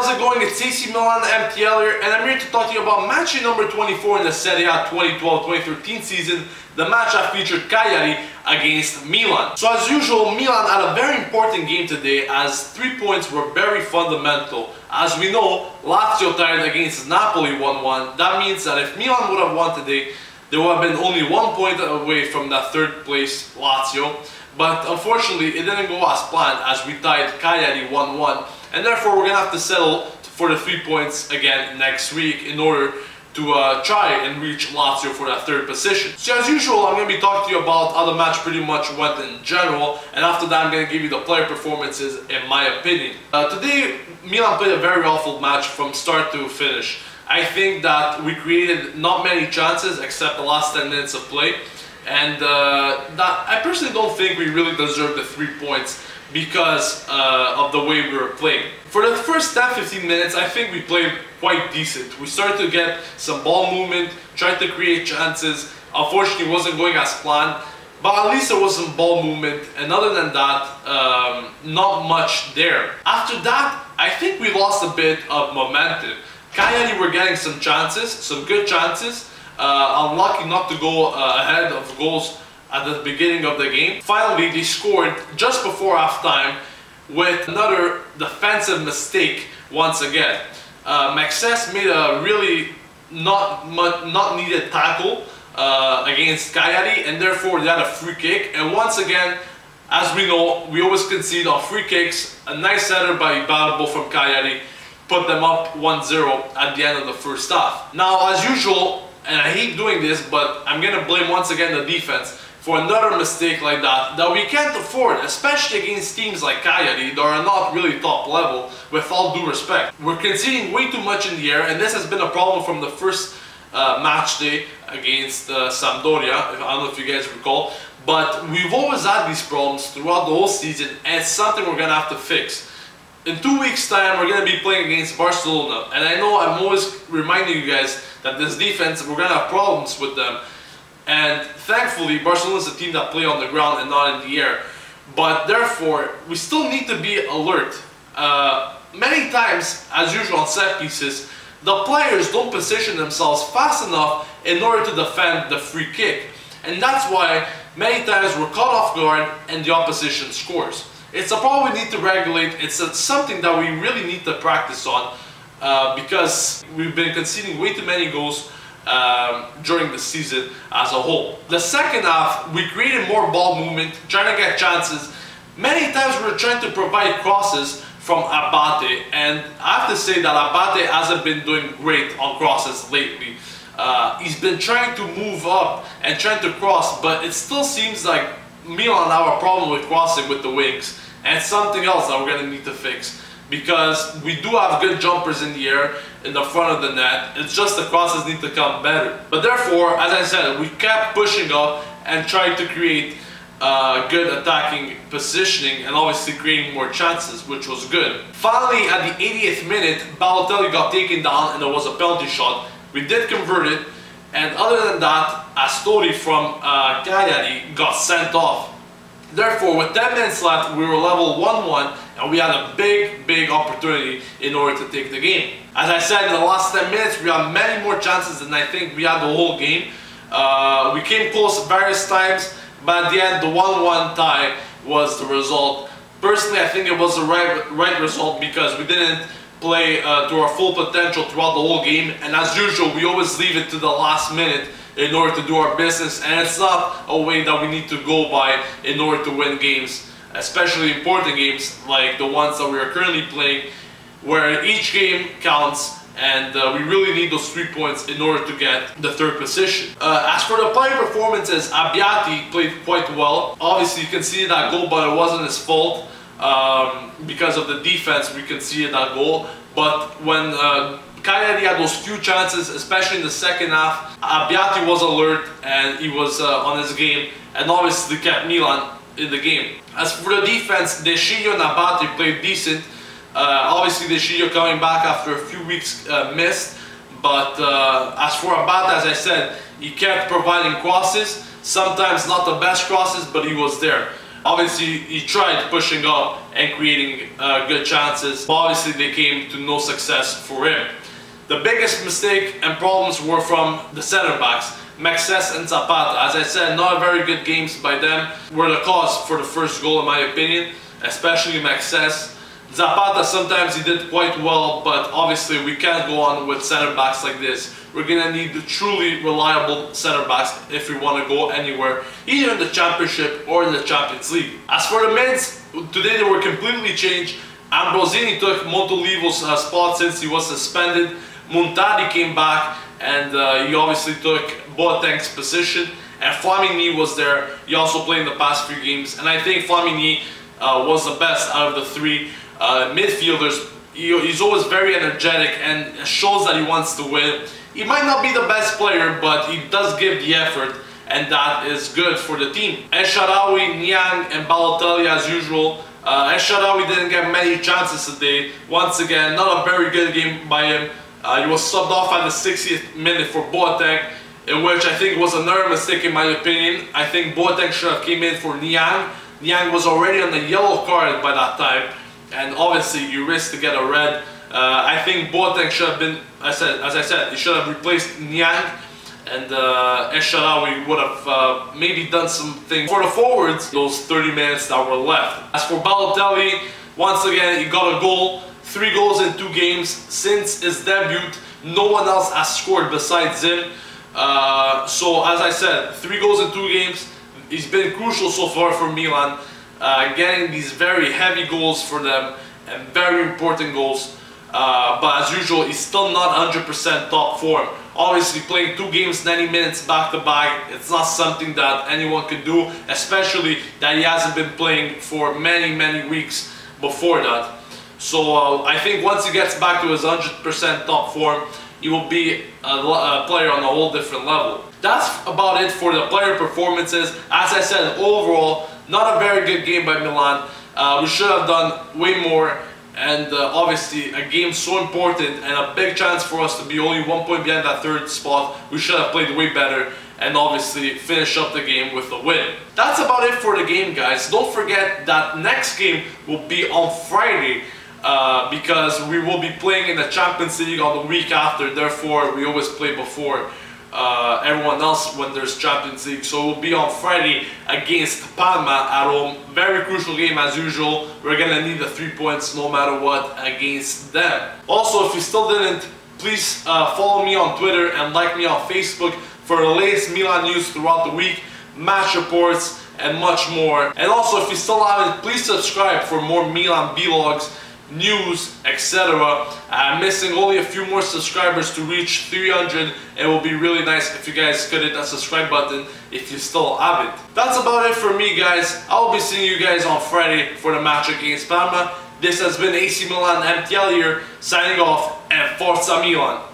how's it going? It's AC Milan MTL here, and I'm here to talk to you about match number 24 in the Serie A 2012-2013 season, the match that featured Cagliari against Milan. So as usual, Milan had a very important game today as 3 points were very fundamental. As we know, Lazio tied against Napoli 1-1. That means that if Milan would have won today, they would have been only 1 point away from that third place Lazio. But unfortunately, it didn't go as planned as we tied Cagliari 1-1. And therefore, we're going to have to settle for the 3 points again next week in order to try and reach Lazio for that third position. So as usual, I'm going to be talking to you about how the match pretty much went in general. And after that, I'm going to give you the player performances in my opinion. Today, Milan played a very awful match from start to finish. I think that we created not many chances except the last 10 minutes of play. And that I personally don't think we really deserved the 3 points because of the way we were playing. For the first 10-15 minutes, I think we played quite decent. We started to get some ball movement, tried to create chances. Unfortunately, it wasn't going as planned, but at least there was some ball movement. And other than that, not much there. After that, I think we lost a bit of momentum. Cagliari were getting some chances, some good chances. Unlucky not to go ahead of goals at the beginning of the game. Finally, they scored just before halftime with another defensive mistake once again. Maxes made a really not needed tackle against Cagliari, and therefore they had a free kick. And once again, as we know, we always concede on free kicks. A nice header by Balbo from Cagliari put them up 1-0 at the end of the first half. Now, as usual, and I hate doing this, but I'm going to blame once again the defense for another mistake like that we can't afford, especially against teams like Cagliari that are not really top level, with all due respect. We're conceding way too much in the air, and this has been a problem from the first match day against Sampdoria, I don't know if you guys recall, but we've always had these problems throughout the whole season, and it's something we're going to have to fix. In 2 weeks' time, we're going to be playing against Barcelona, and I know I'm always reminding you guys that this defense, we're going to have problems with them. And thankfully, Barcelona is a team that play on the ground and not in the air. But therefore, we still need to be alert. Many times, as usual on set pieces, the players don't position themselves fast enough in order to defend the free kick. And that's why many times we're caught off guard and the opposition scores. It's a problem we need to regulate. It's something that we really need to practice on because we've been conceding way too many goals during the season as a whole. The second half, we created more ball movement, trying to get chances. Many times we were trying to provide crosses from Abate, and I have to say that Abate hasn't been doing great on crosses lately. He's been trying to move up and trying to cross, but it still seems like Milan have a problem with crossing with the wings, and it's something else that we're going to need to fix because we do have good jumpers in the air in the front of the net. It's just the crosses need to come better. But therefore, as I said, we kept pushing up and tried to create good attacking positioning and obviously creating more chances, which was good. Finally, at the 80th minute, Balotelli got taken down and there was a penalty shot. We did convert it. And other than that, Astori from Cagliari got sent off. Therefore, with 10 minutes left, we were level 1-1 and we had a big opportunity in order to take the game. As I said, in the last 10 minutes, we had many more chances than I think we had the whole game. We came close various times, but at the end, the 1-1 tie was the result. Personally, I think it was the right result because we didn't play to our full potential throughout the whole game, and as usual we always leave it to the last minute in order to do our business, and it's not a way that we need to go by in order to win games, especially important games like the ones that we are currently playing where each game counts, and we really need those 3 points in order to get the third position. As for the player performances, Abbiati played quite well. Obviously you can see that goal, but it wasn't his fault. Because of the defense, we conceded that goal. But when Cagliari had those few chances, especially in the second half, Abbiati was alert and he was on his game, and obviously kept Milan in the game. As for the defense, De Sciglio and Abate played decent. Obviously De Sciglio coming back after a few weeks missed, but as for Abate, as I said, he kept providing crosses, sometimes not the best crosses, but he was there. Obviously, he tried pushing up and creating good chances, but obviously they came to no success for him. The biggest mistake and problems were from the center backs, Maxes and Zapata. As I said, not very good games by them were the cause for the first goal in my opinion, especially Maxes. Zapata, sometimes he did quite well, but obviously we can't go on with center backs like this. We're gonna need truly reliable center backs if we want to go anywhere, either in the Championship or in the Champions League. As for the mids, today they were completely changed. Ambrosini took Montolivo's spot since he was suspended. Montari came back and he obviously took Boateng's position. And Flamini was there. He also played in the past few games. And I think Flamini was the best out of the three midfielders. He's always very energetic and shows that he wants to win. He might not be the best player, but he does give the effort, and that is good for the team. El Shaarawy, Niang, and Balotelli as usual. El Shaarawy didn't get many chances today. Once again, not a very good game by him. He was subbed off at the 60th minute for Boateng, in which I think was another mistake in my opinion. I think Boateng should have came in for Niang. Niang was already on the yellow card by that time, and obviously you risk to get a red. I think Boateng should have been, as I said, he should have replaced Niang, and El Shaarawy would have maybe done something for the forwards those 30 minutes that were left. As for Balotelli, once again he got a goal, 3 goals in 2 games since his debut. No one else has scored besides him. So as I said, 3 goals in 2 games. He's been crucial so far for Milan, getting these very heavy goals for them and very important goals. But as usual, he's still not 100% top form. Obviously, playing 2 games, 90 minutes back to back, it's not something that anyone could do, especially that he hasn't been playing for many weeks before that. So I think once he gets back to his 100% top form, he will be a player on a whole different level. That's about it for the player performances. As I said, overall, not a very good game by Milan. We should have done way more. And obviously a game so important and a big chance for us to be only 1 point behind that 3rd spot. We should have played way better and obviously finish up the game with a win. That's about it for the game, guys. Don't forget that next game will be on Friday because we will be playing in the Champions League on the week after. Therefore, we always play before everyone else when there's Champions League. So we'll be on Friday against Parma at home. Very crucial game as usual. We're gonna need the 3 points no matter what against them. Also, if you still didn't, please follow me on Twitter and like me on Facebook for the latest Milan news throughout the week, match reports, and much more. And also, if you still haven't, please subscribe for more Milan vlogs, news, etc. I'm missing only a few more subscribers to reach 300. It will be really nice if you guys could hit that subscribe button if you still haven't. That's about it for me, guys. I'll be seeing you guys on Friday for the match against Parma. This has been AC Milan MTL here, signing off, and Forza Milan!